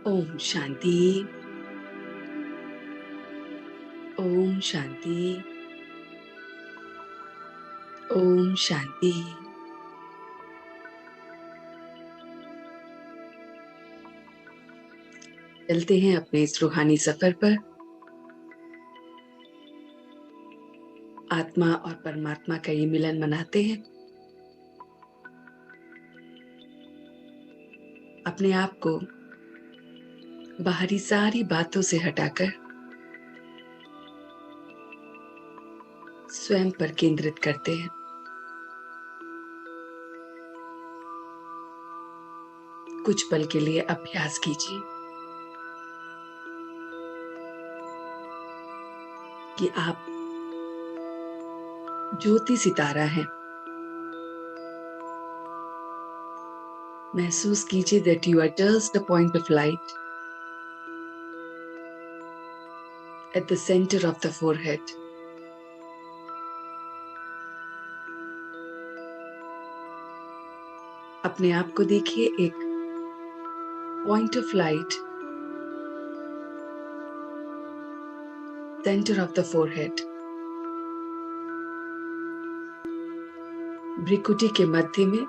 ओम शांति। ओम शांति। ओम शांति। चलते हैं अपने इस रूहानी सफर पर। आत्मा और परमात्मा का ये मिलन मनाते हैं। अपने आप को बाहरी सारी बातों से हटाकर स्वयं पर केंद्रित करते हैं। कुछ पल के लिए अभ्यास कीजिए कि आप ज्योति सितारा हैं। महसूस कीजिए that you are just a point of light at the centre of the forehead. अपने आप को देखिए एक point of light, centre of the forehead. भ्रिकुटी के मध्य में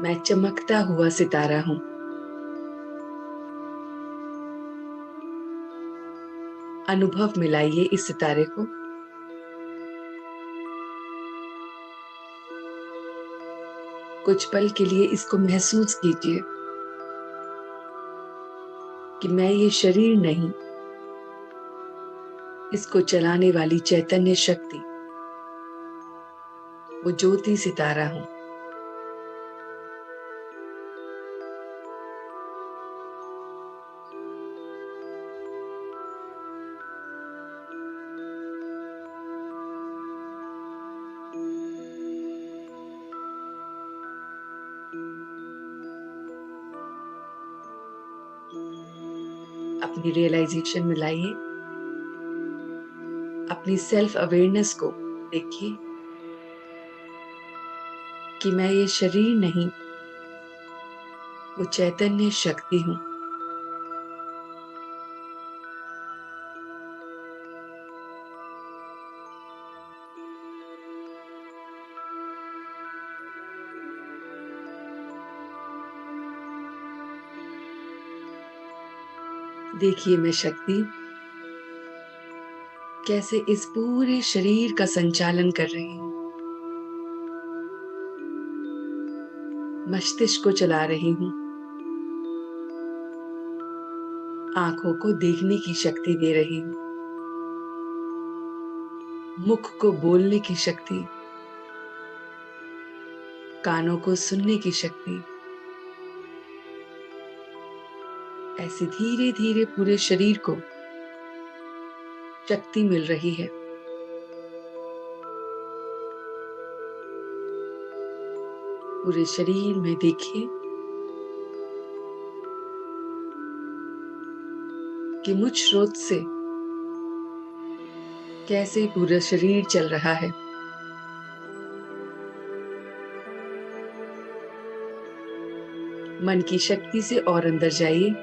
मैं चमकता हुआ सितारा हूं। अनुभव में लाइए इस सितारे को। कुछ पल के लिए इसको महसूस कीजिए कि मैं ये शरीर नहीं, इसको चलाने वाली चैतन्य शक्ति, वो ज्योति सितारा हूं। अपनी रियलाइजेशन में लाइए, अपनी सेल्फ अवेयरनेस को देखिए कि मैं ये शरीर नहीं, वो चैतन्य शक्ति हूं। देखिए मैं शक्ति कैसे इस पूरे शरीर का संचालन कर रही हूं। मस्तिष्क को चला रही हूं, आंखों को देखने की शक्ति दे रही हूं, मुख को बोलने की शक्ति, कानों को सुनने की शक्ति। ऐसे धीरे धीरे पूरे शरीर को शक्ति मिल रही है। पूरे शरीर में देखिए कि मुझ स्रोत से कैसे पूरा शरीर चल रहा है। मन की शक्ति से और अंदर जाइए।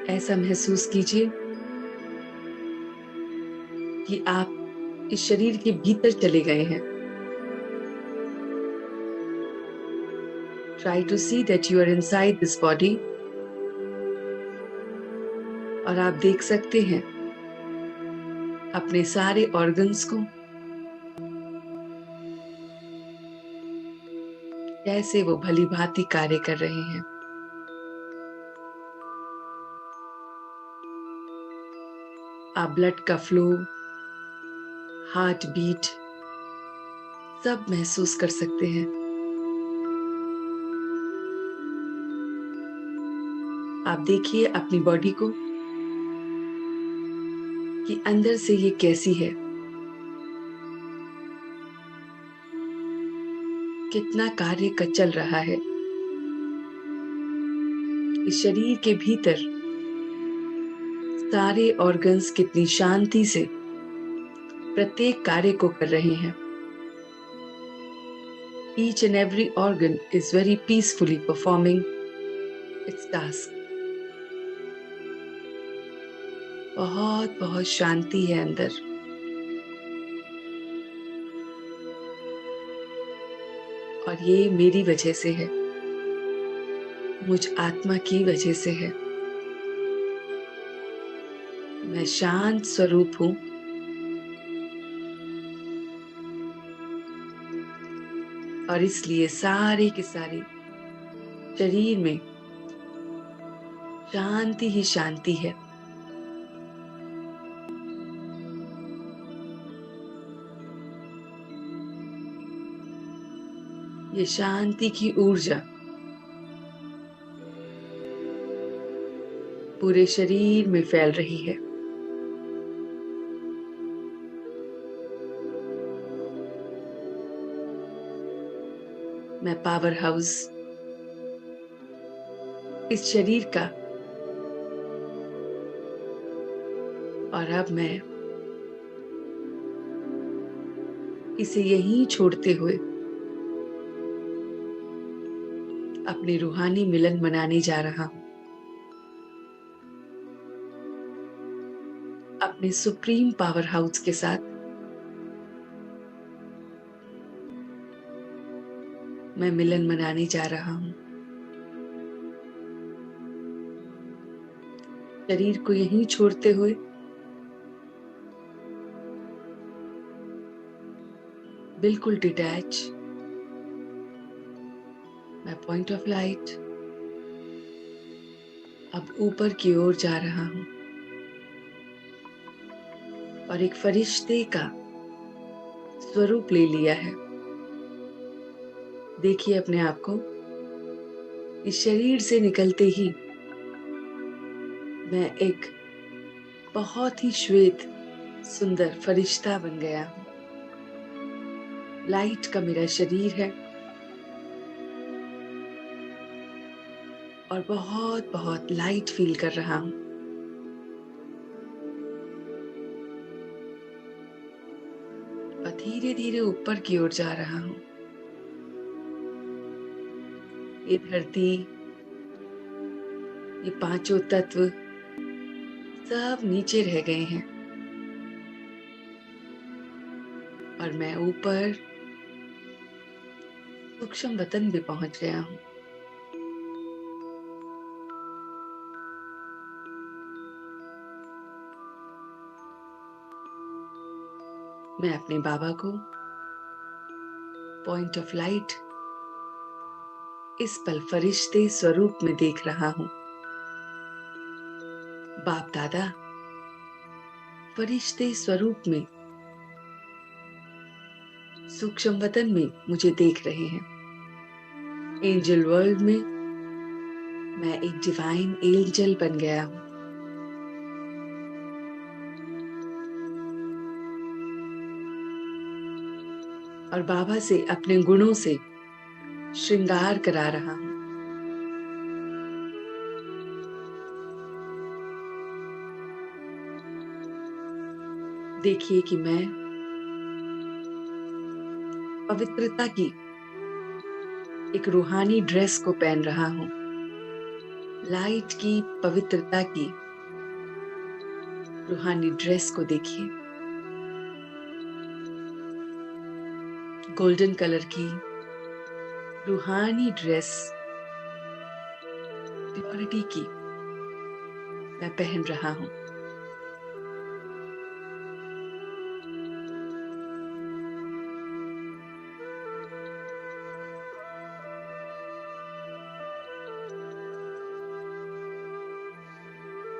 ऐसा महसूस कीजिए कि आप इस शरीर के भीतर चले गए हैं। Try to see that you are inside this body। और आप देख सकते हैं अपने सारे ऑर्गन्स को कैसे वो भली भांति कार्य कर रहे हैं। आप ब्लड का फ्लो, हार्ट बीट सब महसूस कर सकते हैं। आप देखिए अपनी बॉडी को कि अंदर से ये कैसी है, कितना कार्य का चल रहा है। इस शरीर के भीतर सारे ऑर्गन्स कितनी शांति से प्रत्येक कार्य को कर रहे हैं। Each and every organ is very peacefully performing its task. बहुत बहुत शांति है अंदर। और ये मेरी वजह से है, मुझ आत्मा की वजह से है। मैं शांत स्वरूप हूँ और इसलिए सारे के सारे शरीर में शांति ही शांति है। ये शांति की ऊर्जा पूरे शरीर में फैल रही है। मैं पावर हाउस इस शरीर का, और अब मैं इसे यहीं छोड़ते हुए अपने रूहानी मिलन मनाने जा रहा हूं, अपने सुप्रीम पावर हाउस के साथ। मैं मिलन मनाने जा रहा हूं। शरीर को यहीं छोड़ते हुए बिल्कुल डिटैच, मैं पॉइंट ऑफ लाइट अब ऊपर की ओर जा रहा हूं और एक फरिश्ते का स्वरूप ले लिया है। देखिए अपने आप को, इस शरीर से निकलते ही मैं एक बहुत ही श्वेत सुंदर फरिश्ता बन गया हूं। लाइट का मेरा शरीर है और बहुत बहुत लाइट फील कर रहा हूं। और धीरे धीरे ऊपर की ओर जा रहा हूं। ये धरती, ये पांचों तत्व सब नीचे रह गए हैं और मैं ऊपर सूक्ष्म वतन भी पहुंच गया हूं। मैं अपने बाबा को पॉइंट ऑफ लाइट इस पल फरिश्ते स्वरूप में देख रहा हूं। बाप दादा फरिश्ते स्वरूप में सूक्ष्म वतन में मुझे देख रहे हैं। एंजल वर्ल्ड में मैं एक डिवाइन एंजल बन गया हूं। और बाबा से अपने गुणों से श्रृंगार करा रहा हूं। देखिए कि मैं पवित्रता की एक रूहानी ड्रेस को पहन रहा हूं। लाइट की पवित्रता की रूहानी ड्रेस को देखिए। गोल्डन कलर की रूहानी ड्रेस प्योरिटी की मैं पहन रहा हूं।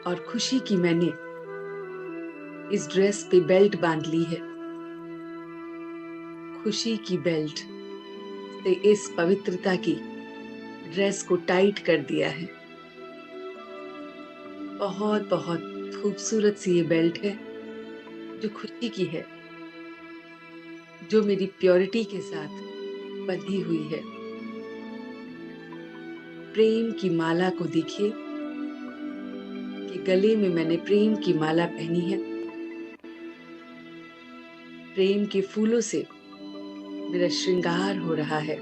और खुशी की मैंने इस ड्रेस पे बेल्ट बांध ली है। खुशी की बेल्ट से इस पवित्रता की ड्रेस को टाइट कर दिया है। बहुत बहुत खूबसूरत सी ये बेल्ट है जो खुशी की है, जो मेरी प्योरिटी के साथ बंधी हुई है। प्रेम की माला को देखिए कि गले में मैंने प्रेम की माला पहनी है। प्रेम के फूलों से मेरा श्रृंगार हो रहा है।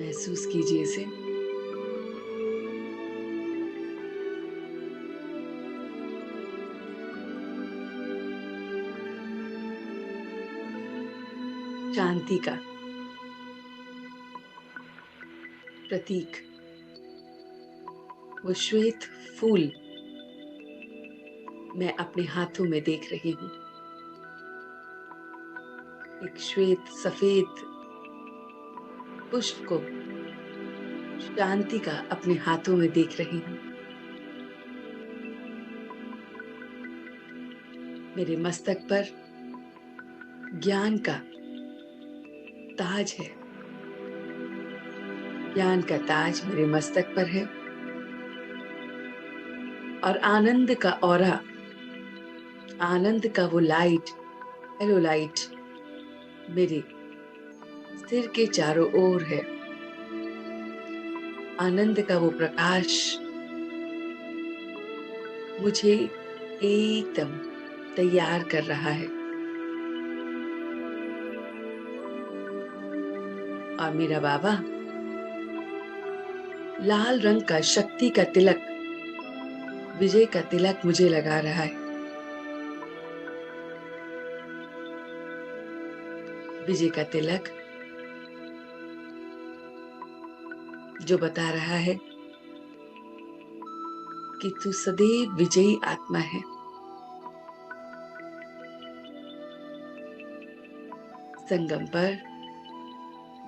महसूस कीजिए इसे। शांति का प्रतीक, वो श्वेत फूल मैं अपने हाथों में देख रही हूँ। एक श्वेत सफेद पुष्प को शांति का अपने हाथों में देख रही हूँ। मेरे मस्तक पर ज्ञान का ताज है। ज्ञान का ताज मेरे मस्तक पर है और आनंद का ऑरा, आनंद का वो लाइट, हेलो लाइट, मेरे सिर के चारों ओर है। आनंद का वो प्रकाश मुझे एकदम तैयार कर रहा है। और मेरा बाबा लाल रंग का शक्ति का तिलक, विजय का तिलक मुझे लगा रहा है। विजय का तिलक जो बता रहा है कि तू सदैव विजयी आत्मा है। संगम पर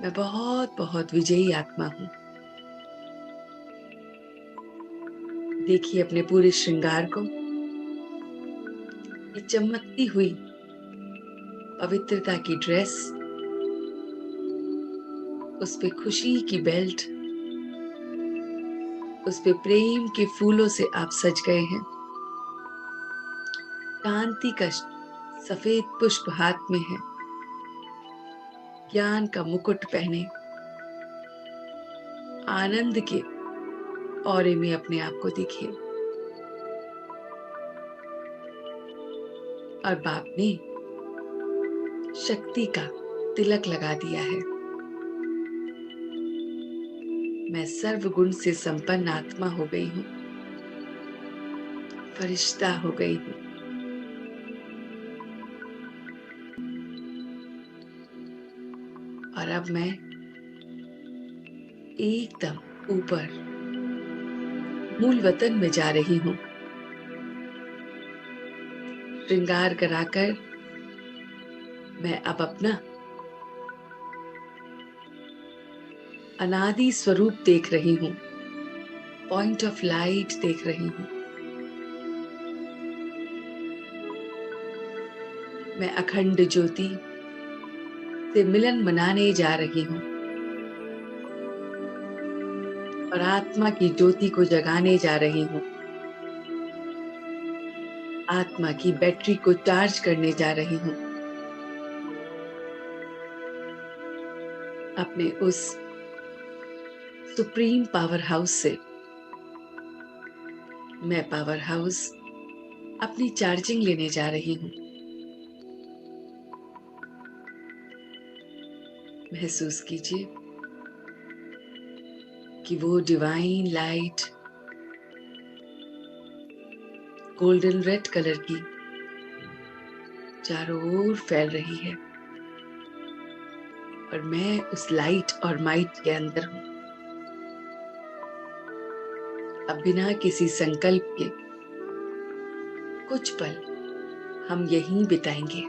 मैं बहुत बहुत विजयी आत्मा हूं। देखिए अपने पूरे श्रृंगार को, ये चमकती हुई पवित्रता की ड्रेस, उस पे खुशी की बेल्ट, उस पे प्रेम के फूलों से आप सज गए हैं। शांति का सफेद पुष्प हाथ में है। ज्ञान का मुकुट पहने आनंद के औरे में अपने आप को देखिए। और बाप ने शक्ति का तिलक लगा दिया है। मैं सर्वगुण से संपन्न आत्मा हो गई हूँ, फरिश्ता हो गई हूँ। और अब मैं एकदम ऊपर मूल वतन में जा रही हूँ। श्रृंगार कराकर मैं अब अपना अनादि स्वरूप देख रही हूँ, पॉइंट ऑफ लाइट देख रही हूँ। मैं अखंड ज्योति से मिलन मनाने जा रही हूँ और आत्मा की ज्योति को जगाने जा रही हूँ। आत्मा की बैटरी को चार्ज करने जा रही हूँ। अपने उस सुप्रीम पावर हाउस से मैं पावर हाउस अपनी चार्जिंग लेने जा रही हूँ। महसूस कीजिए कि वो divine light golden red colour की चारों ओर फैल रही है और मैं उस लाइट और माइट के अंदर हूं। अब बिना किसी संकल्प के कुछ पल हम यहीं बिताएंगे।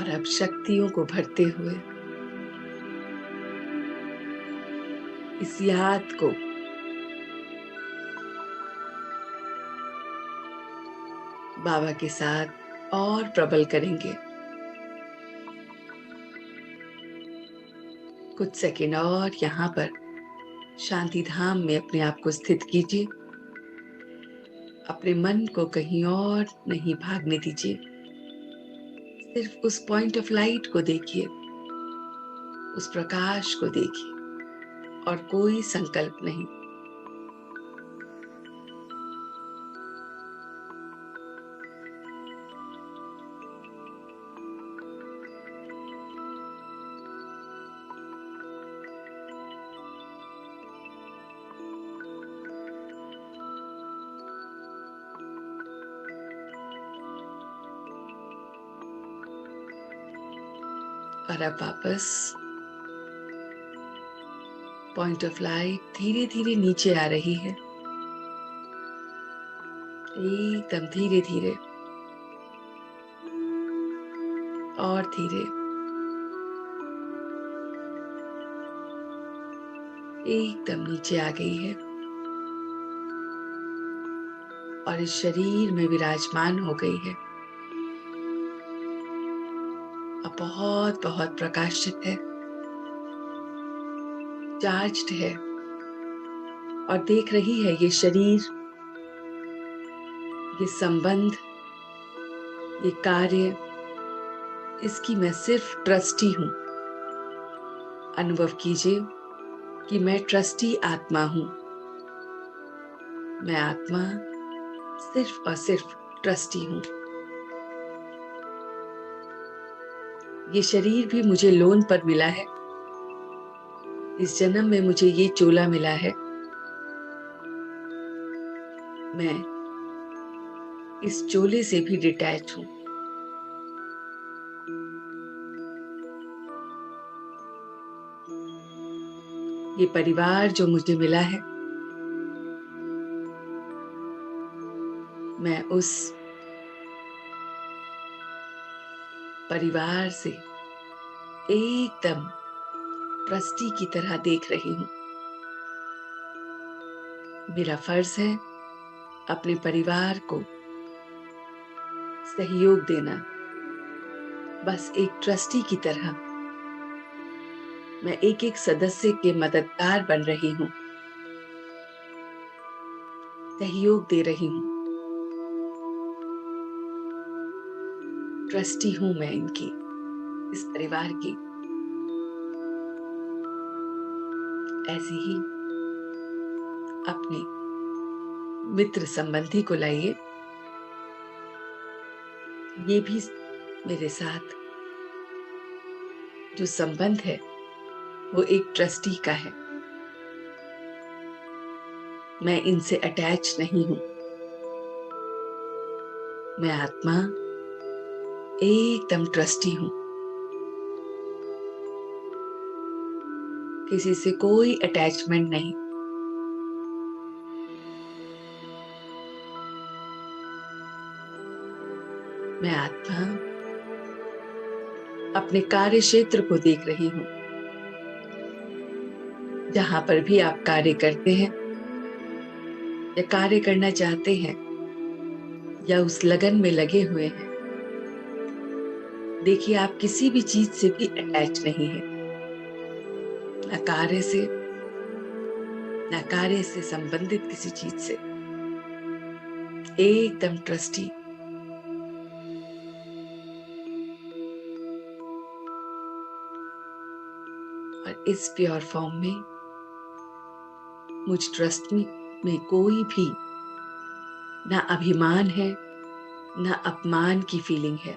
और अब शक्तियों को भरते हुए इस याद को बाबा के साथ और प्रबल करेंगे। कुछ सेकंड और यहाँ पर शांति धाम में अपने आप को स्थित कीजिए। अपने मन को कहीं और नहीं भागने दीजिए। सिर्फ उस पॉइंट ऑफ लाइट को देखिए, उस प्रकाश को देखिए और कोई संकल्प नहीं। और अब वापस पॉइंट ऑफ लाइट धीरे धीरे नीचे आ रही है, एकदम धीरे धीरे और धीरे, एकदम नीचे आ गई है और इस शरीर में विराजमान हो गई है। अब बहुत बहुत प्रकाशित है, चार्ज्ड है और देख रही है ये शरीर, ये संबंध, ये कार्य, इसकी मैं सिर्फ ट्रस्टी हूं। अनुभव कीजिए कि मैं ट्रस्टी आत्मा हूं। मैं आत्मा सिर्फ और सिर्फ ट्रस्टी हूं। ये शरीर भी मुझे लोन पर मिला है। इस जन्म में मुझे ये चोला मिला है। मैं इस चोले से भी डिटैच हूं। ये परिवार जो मुझे मिला है, मैं उस परिवार से एकदम ट्रस्टी की तरह देख रही हूं। मेरा फर्ज है अपने परिवार को सहयोग देना, बस एक ट्रस्टी की तरह मैं एक एक सदस्य के मददगार बन रही हूं, सहयोग दे रही हूं। ट्रस्टी हूं मैं इनकी, इस परिवार की। ऐसे ही अपने मित्र संबंधी को लाइए, ये भी मेरे साथ जो संबंध है वो एक ट्रस्टी का है। मैं इनसे अटैच नहीं हूं। मैं आत्मा एकदम ट्रस्टी हूं। किसी से कोई अटैचमेंट नहीं। मैं आत्मा अपने कार्य क्षेत्र को देख रही हूं। जहां पर भी आप कार्य करते हैं या कार्य करना चाहते हैं या उस लगन में लगे हुए हैं, देखिए आप किसी भी चीज से भी अटैच नहीं है। न कार्य से, न कार्य से संबंधित किसी चीज से, एकदम ट्रस्टी। और इस प्योर फॉर्म में मुझ ट्रस्ट में कोई भी ना अभिमान है, ना अपमान की फीलिंग है।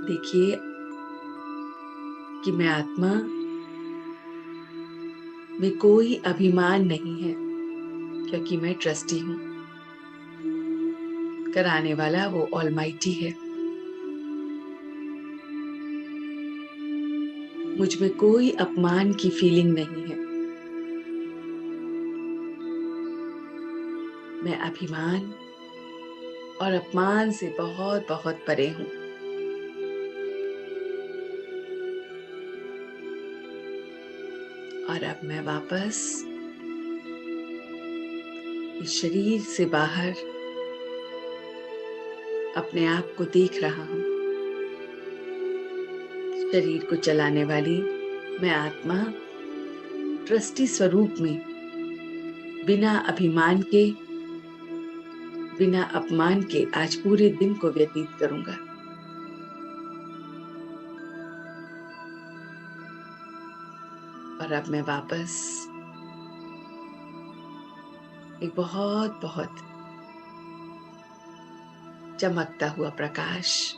देखिए कि मैं आत्मा में कोई अभिमान नहीं है, क्योंकि मैं ट्रस्टी हूं। कराने वाला वो ऑलमाइटी है। मुझ में कोई अपमान की फीलिंग नहीं है। मैं अभिमान और अपमान से बहुत बहुत परे हूँ। और अब मैं वापस इस शरीर से बाहर अपने आप को देख रहा हूँ। शरीर को चलाने वाली मैं आत्मा ट्रस्टी स्वरूप में बिना अभिमान के, बिना अपमान के आज पूरे दिन को व्यतीत करूंगा। और अब मैं वापस एक बहुत बहुत चमकता हुआ प्रकाश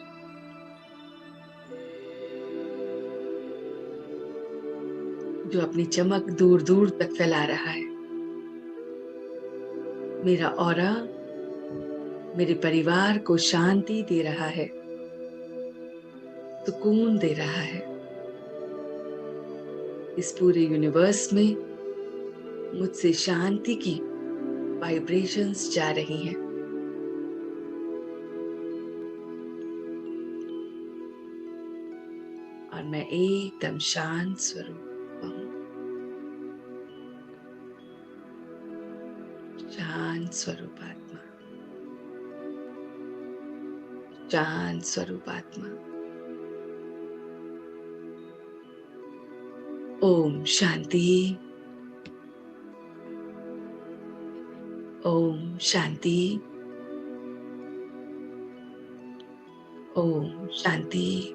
जो अपनी चमक दूर दूर तक फैला रहा है। मेरा ऑरा मेरे परिवार को शांति दे रहा है, सुकून दे रहा है। इस पूरे यूनिवर्स में मुझसे शांति की वाइब्रेशंस जा रही हैं। और मैं एकदम शांत स्वरूप हूँ। शांत स्वरूप आत्मा, शांत स्वरूप आत्मा। ओम शांति, ओम शांति, ओम शांति।